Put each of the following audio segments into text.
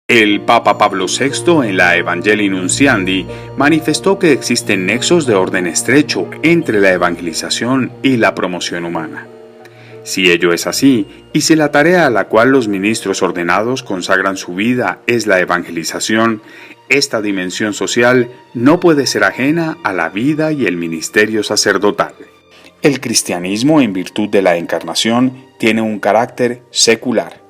El Papa Pablo VI en la Evangelii Nunciandi manifestó que existen nexos de orden estrecho entre la evangelización y la promoción humana. Si ello es así, y si la tarea a la cual los ministros ordenados consagran su vida es la evangelización, esta dimensión social no puede ser ajena a la vida y el ministerio sacerdotal. El cristianismo, en virtud de la encarnación, tiene un carácter secular.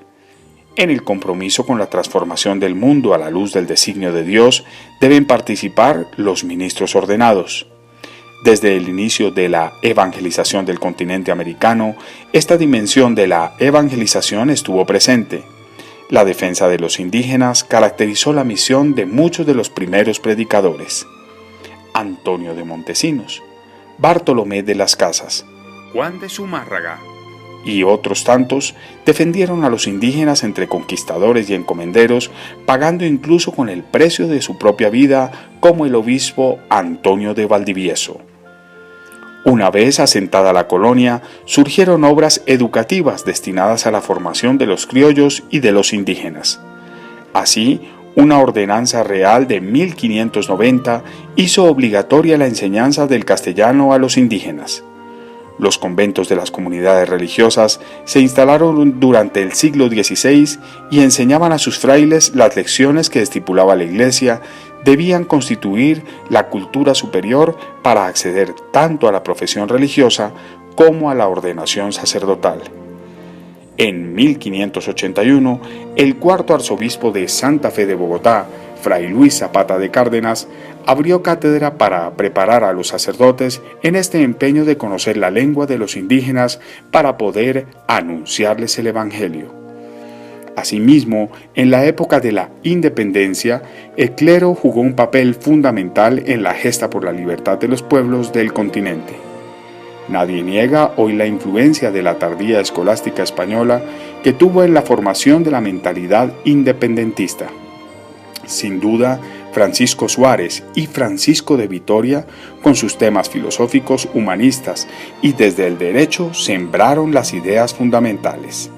En el compromiso con la transformación del mundo a la luz del designio de Dios deben participar los ministros ordenados. Desde el inicio de la evangelización del continente americano, esta dimensión de la evangelización estuvo presente. La defensa de los indígenas caracterizó la misión de muchos de los primeros predicadores. Antonio de Montesinos, Bartolomé de las Casas, Juan de Zumárraga y otros tantos defendieron a los indígenas entre conquistadores y encomenderos, pagando incluso con el precio de su propia vida, como el obispo Antonio de Valdivieso. Una vez asentada la colonia, surgieron obras educativas destinadas a la formación de los criollos y de los indígenas. Así, una ordenanza real de 1590 hizo obligatoria la enseñanza del castellano a los indígenas. Los conventos de las comunidades religiosas se instalaron durante el siglo XVI y enseñaban a sus frailes las lecciones que estipulaba la Iglesia debían constituir la cultura superior para acceder tanto a la profesión religiosa como a la ordenación sacerdotal. En 1581, el cuarto arzobispo de Santa Fe de Bogotá, Fray Luis Zapata de Cárdenas, abrió cátedra para preparar a los sacerdotes en este empeño de conocer la lengua de los indígenas para poder anunciarles el Evangelio. Asimismo, en la época de la independencia, el clero jugó un papel fundamental en la gesta por la libertad de los pueblos del continente. Nadie niega hoy la influencia de la tardía escolástica española que tuvo en la formación de la mentalidad independentista. Sin duda, Francisco Suárez y Francisco de Vitoria, con sus temas filosóficos humanistas y desde el derecho, sembraron las ideas fundamentales.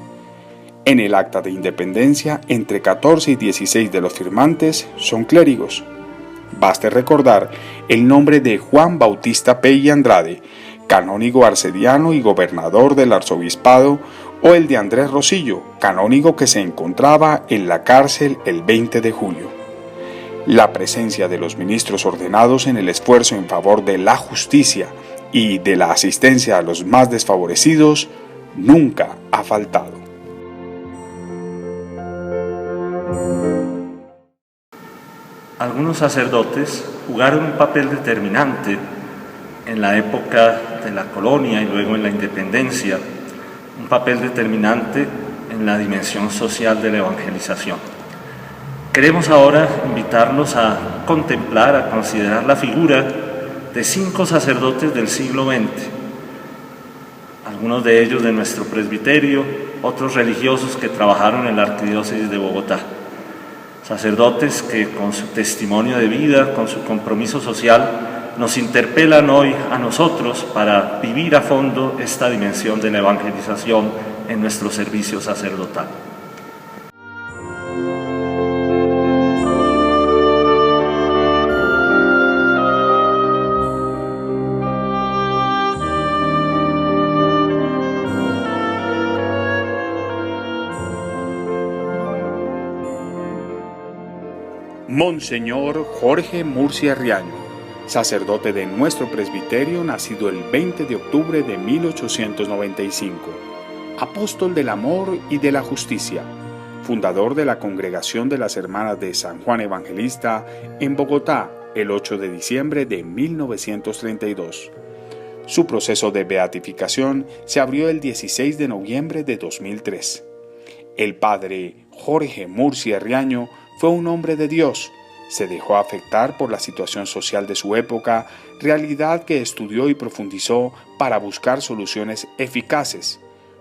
En el acta de independencia, entre 14 y 16 de los firmantes son clérigos. Baste recordar el nombre de Juan Bautista Pey Andrade, canónigo arcediano y gobernador del arzobispado, o el de Andrés Rosillo, canónigo que se encontraba en la cárcel el 20 de julio. La presencia de los ministros ordenados en el esfuerzo en favor de la justicia y de la asistencia a los más desfavorecidos nunca ha faltado. Algunos sacerdotes jugaron un papel determinante en la época de la colonia y luego en la independencia, un papel determinante en la dimensión social de la evangelización. Queremos ahora invitarlos a contemplar, a considerar la figura de 5 sacerdotes del siglo XX, algunos de ellos de nuestro presbiterio, otros religiosos que trabajaron en la Arquidiócesis de Bogotá. Sacerdotes que con su testimonio de vida, con su compromiso social, nos interpelan hoy a nosotros para vivir a fondo esta dimensión de la evangelización en nuestro servicio sacerdotal. Monseñor Jorge Murcia Riaño, sacerdote de nuestro presbiterio, nacido el 20 de octubre de 1895, apóstol del amor y de la justicia, fundador de la Congregación de las Hermanas de San Juan Evangelista en Bogotá el 8 de diciembre de 1932. Su proceso de beatificación se abrió el 16 de noviembre de 2003. El padre Jorge Murcia Riaño fue un hombre de Dios, se dejó afectar por la situación social de su época, realidad que estudió y profundizó para buscar soluciones eficaces.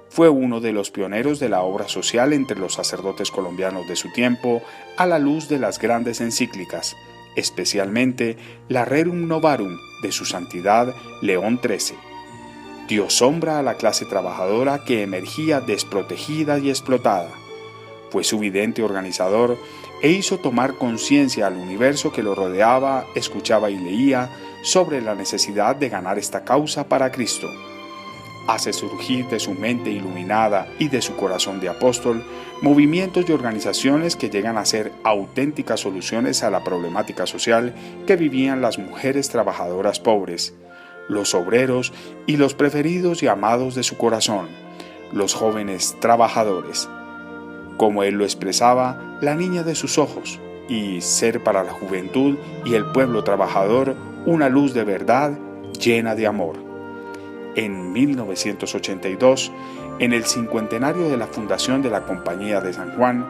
Fue uno de los pioneros de la obra social entre los sacerdotes colombianos de su tiempo, a la luz de las grandes encíclicas, especialmente la Rerum Novarum de su santidad León XIII. Dio sombra a la clase trabajadora que emergía desprotegida y explotada. Fue su vidente organizador e hizo tomar conciencia al universo que lo rodeaba, escuchaba y leía sobre la necesidad de ganar esta causa para Cristo. Hace surgir de su mente iluminada y de su corazón de apóstol movimientos y organizaciones que llegan a ser auténticas soluciones a la problemática social que vivían las mujeres trabajadoras pobres, los obreros y los preferidos y amados de su corazón, los jóvenes trabajadores. Como él lo expresaba, la niña de sus ojos, y ser para la juventud y el pueblo trabajador una luz de verdad llena de amor. En 1982, en el cincuentenario de la fundación de la Compañía de San Juan,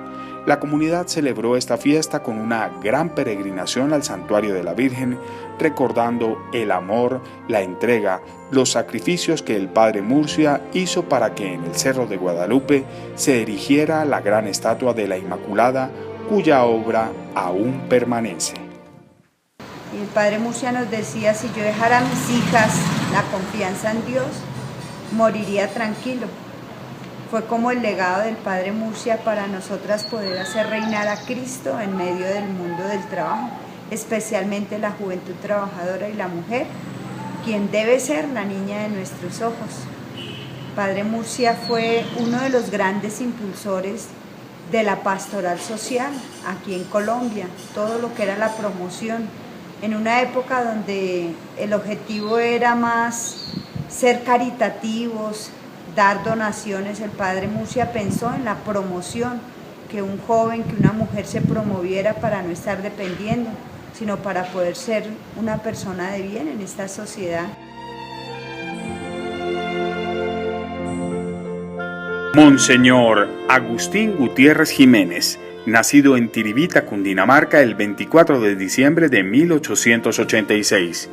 la comunidad celebró esta fiesta con una gran peregrinación al Santuario de la Virgen, recordando el amor, la entrega, los sacrificios que el Padre Murcia hizo para que en el Cerro de Guadalupe se erigiera la gran estatua de la Inmaculada, cuya obra aún permanece. Y el Padre Murcia nos decía, si yo dejara a mis hijas la confianza en Dios, moriría tranquilo. Fue como el legado del Padre Murcia para nosotras poder hacer reinar a Cristo en medio del mundo del trabajo, especialmente la juventud trabajadora y la mujer, quien debe ser la niña de nuestros ojos. Padre Murcia fue uno de los grandes impulsores de la pastoral social aquí en Colombia, todo lo que era la promoción, en una época donde el objetivo era más ser caritativos, dar donaciones. El Padre Murcia pensó en la promoción, que un joven, que una mujer se promoviera para no estar dependiendo, sino para poder ser una persona de bien en esta sociedad. Monseñor Agustín Gutiérrez Jiménez, nacido en Tiribita, Cundinamarca, el 24 de diciembre de 1886.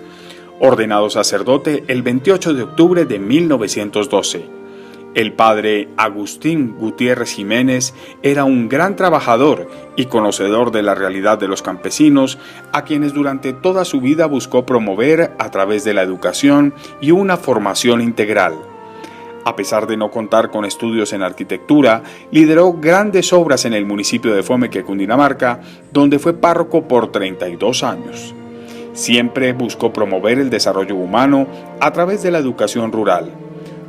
Ordenado sacerdote el 28 de octubre de 1912. El padre Agustín Gutiérrez Jiménez era un gran trabajador y conocedor de la realidad de los campesinos, a quienes durante toda su vida buscó promover a través de la educación y una formación integral. A pesar de no contar con estudios en arquitectura, lideró grandes obras en el municipio de Fomeque, Cundinamarca, donde fue párroco por 32 años. Siempre buscó promover el desarrollo humano a través de la educación rural.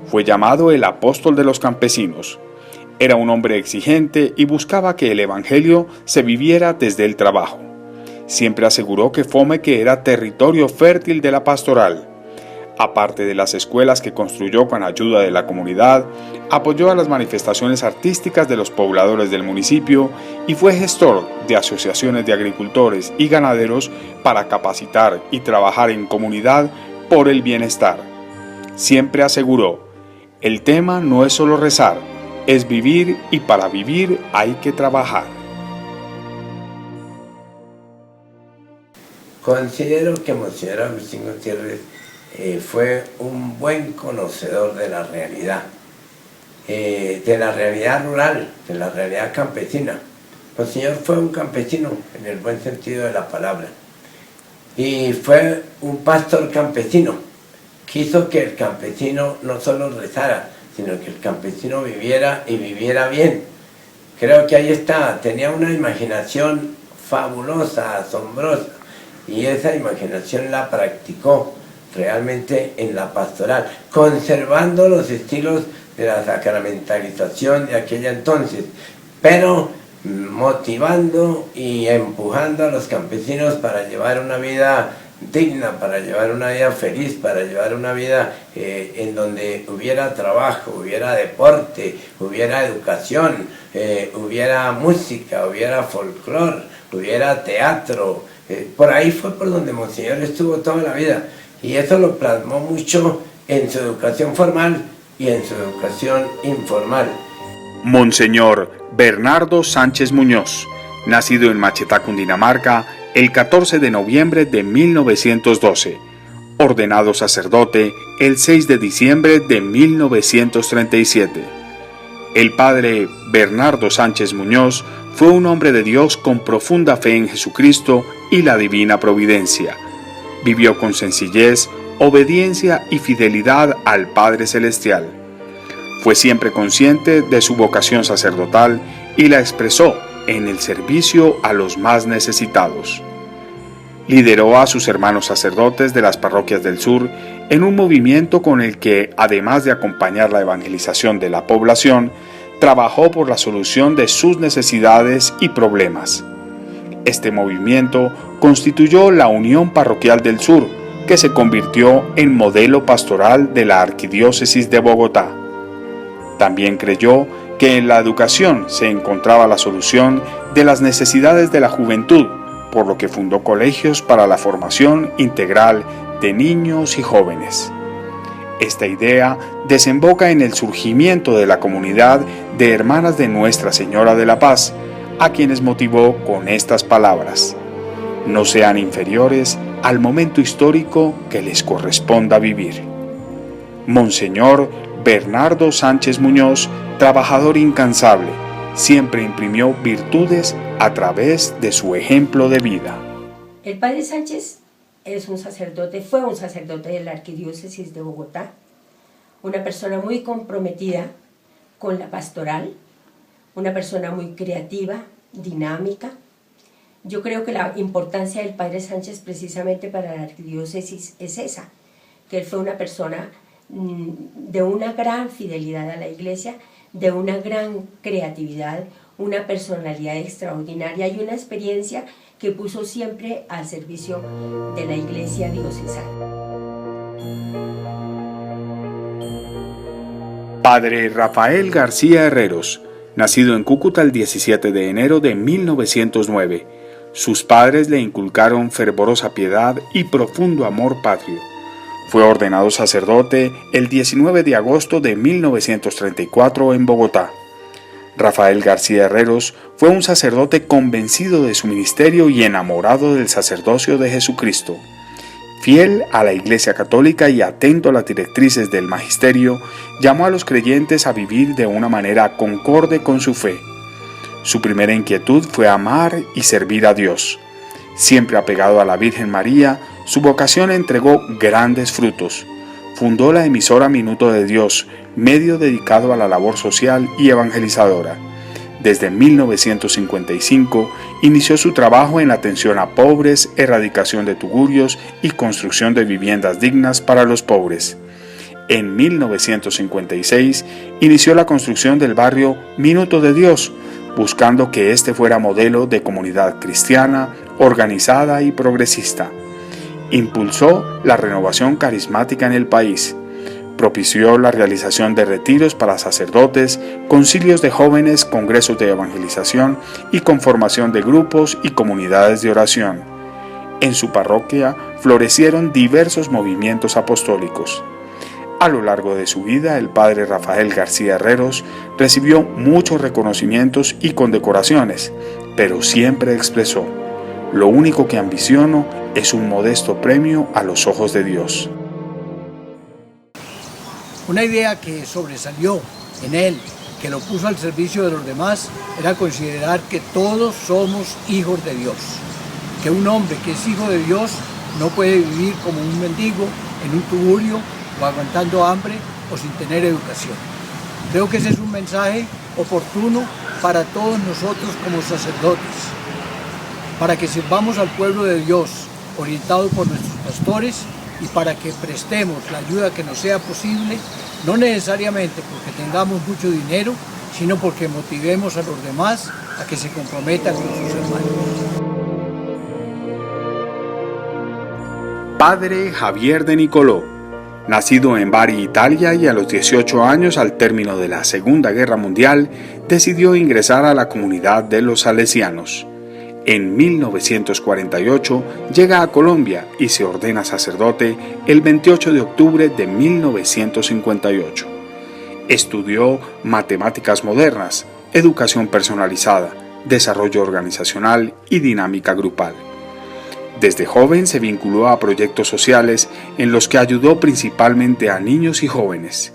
Fue llamado el apóstol de los campesinos. Era un hombre exigente y buscaba que el evangelio se viviera desde el trabajo. Siempre aseguró que Fomeque era territorio fértil de la pastoral. Aparte de las escuelas que construyó con ayuda de la comunidad, apoyó a las manifestaciones artísticas de los pobladores del municipio y fue gestor de asociaciones de agricultores y ganaderos para capacitar y trabajar en comunidad por el bienestar. Siempre aseguró, el tema no es solo rezar, es vivir y para vivir hay que trabajar. Considero que Monseñor Agustín Gutiérrez fue un buen conocedor de la realidad rural, de la realidad campesina. Monseñor fue un campesino en el buen sentido de la palabra y fue un pastor campesino. Quiso que el campesino no solo rezara, sino que el campesino viviera y viviera bien. Creo que ahí está, tenía una imaginación fabulosa, asombrosa, y esa imaginación la practicó realmente en la pastoral, conservando los estilos de la sacramentalización de aquella entonces, pero motivando y empujando a los campesinos para llevar una vida digna, para llevar una vida feliz, para llevar una vida en donde hubiera trabajo, hubiera deporte, hubiera educación, hubiera música, hubiera folclore, hubiera teatro. Por ahí fue por donde Monseñor estuvo toda la vida. Y eso lo plasmó mucho en su educación formal y en su educación informal. Monseñor Bernardo Sánchez Muñoz, nacido en Machetá, Cundinamarca, el 14 de noviembre de 1912. Ordenado sacerdote el 6 de diciembre de 1937. El padre Bernardo Sánchez Muñoz fue un hombre de Dios con profunda fe en Jesucristo y la divina providencia. Vivió con sencillez, obediencia y fidelidad al Padre Celestial. Fue siempre consciente de su vocación sacerdotal y la expresó en el servicio a los más necesitados. Lideró a sus hermanos sacerdotes de las parroquias del sur en un movimiento con el que, además de acompañar la evangelización de la población, trabajó por la solución de sus necesidades y problemas. Este movimiento constituyó la Unión Parroquial del Sur, que se convirtió en modelo pastoral de la Arquidiócesis de Bogotá. También creyó que en la educación se encontraba la solución de las necesidades de la juventud, por lo que fundó colegios para la formación integral de niños y jóvenes. Esta idea desemboca en el surgimiento de la comunidad de Hermanas de Nuestra Señora de la Paz, a quienes motivó con estas palabras: no sean inferiores al momento histórico que les corresponda vivir. Monseñor Bernardo Sánchez Muñoz, trabajador incansable, siempre imprimió virtudes a través de su ejemplo de vida. El padre Sánchez fue un sacerdote de la Arquidiócesis de Bogotá, una persona muy comprometida con la pastoral, una persona muy creativa, dinámica. Yo creo que la importancia del padre Sánchez precisamente para la Arquidiócesis es esa, que él fue una persona de una gran fidelidad a la Iglesia, de una gran creatividad, una personalidad extraordinaria y una experiencia que puso siempre al servicio de la Iglesia diocesana. Padre Rafael García Herreros, nacido en Cúcuta el 17 de enero de 1909, sus padres le inculcaron fervorosa piedad y profundo amor patrio. Fue ordenado sacerdote el 19 de agosto de 1934 en Bogotá. Rafael García Herreros fue un sacerdote convencido de su ministerio y enamorado del sacerdocio de Jesucristo. Fiel a la Iglesia Católica y atento a las directrices del magisterio, llamó a los creyentes a vivir de una manera concorde con su fe. Su primera inquietud fue amar y servir a Dios. Siempre apegado a la Virgen María, su vocación entregó grandes frutos. Fundó la emisora Minuto de Dios, medio dedicado a la labor social y evangelizadora. Desde 1955 inició su trabajo en atención a pobres, erradicación de tugurios y construcción de viviendas dignas para los pobres. En 1956 inició la construcción del barrio Minuto de Dios, buscando que este fuera modelo de comunidad cristiana, organizada y progresista. Impulsó la renovación carismática en el país. Propició la realización de retiros para sacerdotes, concilios de jóvenes, congresos de evangelización y conformación de grupos y comunidades de oración. En su parroquia florecieron diversos movimientos apostólicos. A lo largo de su vida, el padre Rafael García Herreros recibió muchos reconocimientos y condecoraciones, pero siempre expresó: lo único que ambiciono es un modesto premio a los ojos de Dios. Una idea que sobresalió en él, que lo puso al servicio de los demás, era considerar que todos somos hijos de Dios. Que un hombre que es hijo de Dios no puede vivir como un mendigo en un tugurio o aguantando hambre o sin tener educación. Creo que ese es un mensaje oportuno para todos nosotros como sacerdotes, para que sirvamos al pueblo de Dios orientado por nuestros pastores y para que prestemos la ayuda que nos sea posible, no necesariamente porque tengamos mucho dinero, sino porque motivemos a los demás a que se comprometan con sus hermanos. Padre Javier de Nicolò, nacido en Bari, Italia, y a los 18 años, al término de la Segunda Guerra Mundial, decidió ingresar a la comunidad de los salesianos. En 1948 llega a Colombia y se ordena sacerdote el 28 de octubre de 1958. Estudió matemáticas modernas, educación personalizada, desarrollo organizacional y dinámica grupal. Desde joven se vinculó a proyectos sociales en los que ayudó principalmente a niños y jóvenes.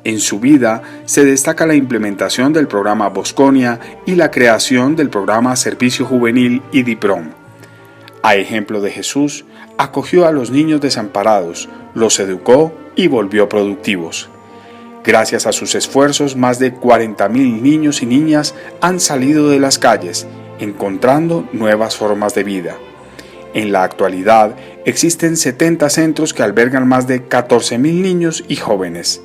En su vida se destaca la implementación del programa Bosconia y la creación del programa Servicio Juvenil y DIPROM. A ejemplo de Jesús, acogió a los niños desamparados, los educó y volvió productivos. Gracias a sus esfuerzos, más de 40.000 niños y niñas han salido de las calles, encontrando nuevas formas de vida. En la actualidad, existen 70 centros que albergan más de 14.000 niños y jóvenes.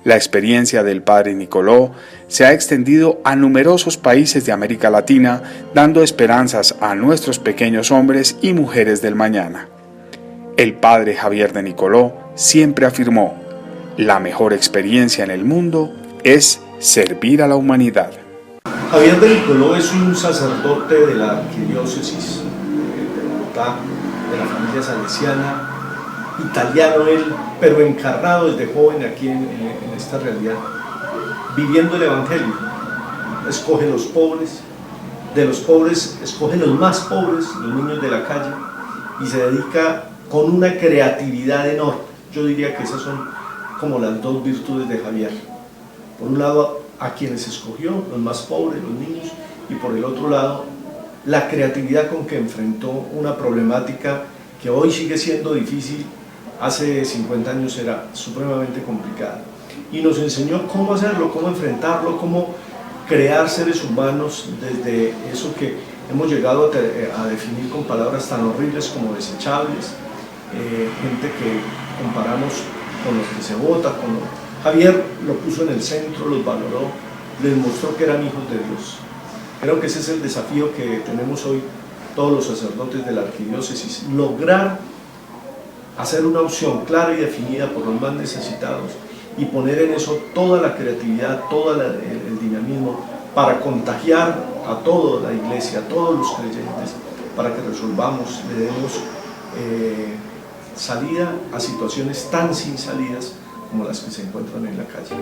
La experiencia del Padre Nicolò se ha extendido a numerosos países de América Latina, dando esperanzas a nuestros pequeños hombres y mujeres del mañana. El Padre Javier de Nicolò siempre afirmó: la mejor experiencia en el mundo es servir a la humanidad. Javier de Nicolò es un sacerdote de la arquidiócesis de Bogotá, de la familia salesiana, italiano él, pero encarnado desde joven aquí en esta realidad, viviendo el Evangelio. Escoge los pobres, de los pobres escoge los más pobres, los niños de la calle, y se dedica con una creatividad enorme. Yo diría que esas son como las dos virtudes de Javier. Por un lado, a quienes escogió, los más pobres, los niños, y por el otro lado, la creatividad con que enfrentó una problemática que hoy sigue siendo difícil, hace 50 años era supremamente complicada. Y nos enseñó cómo hacerlo, cómo enfrentarlo, cómo crear seres humanos desde eso que hemos llegado a definir con palabras tan horribles como desechables, gente que comparamos con los que se vota, Javier lo puso en el centro, los valoró, les mostró que eran hijos de Dios. Creo que ese es el desafío que tenemos hoy todos los sacerdotes de la arquidiócesis, lograr hacer una opción clara y definida por los más necesitados y poner en eso toda la creatividad, todo el dinamismo para contagiar a toda la iglesia, a todos los creyentes, para que resolvamos, le demos salida a situaciones tan sin salidas como las que se encuentran en la calle.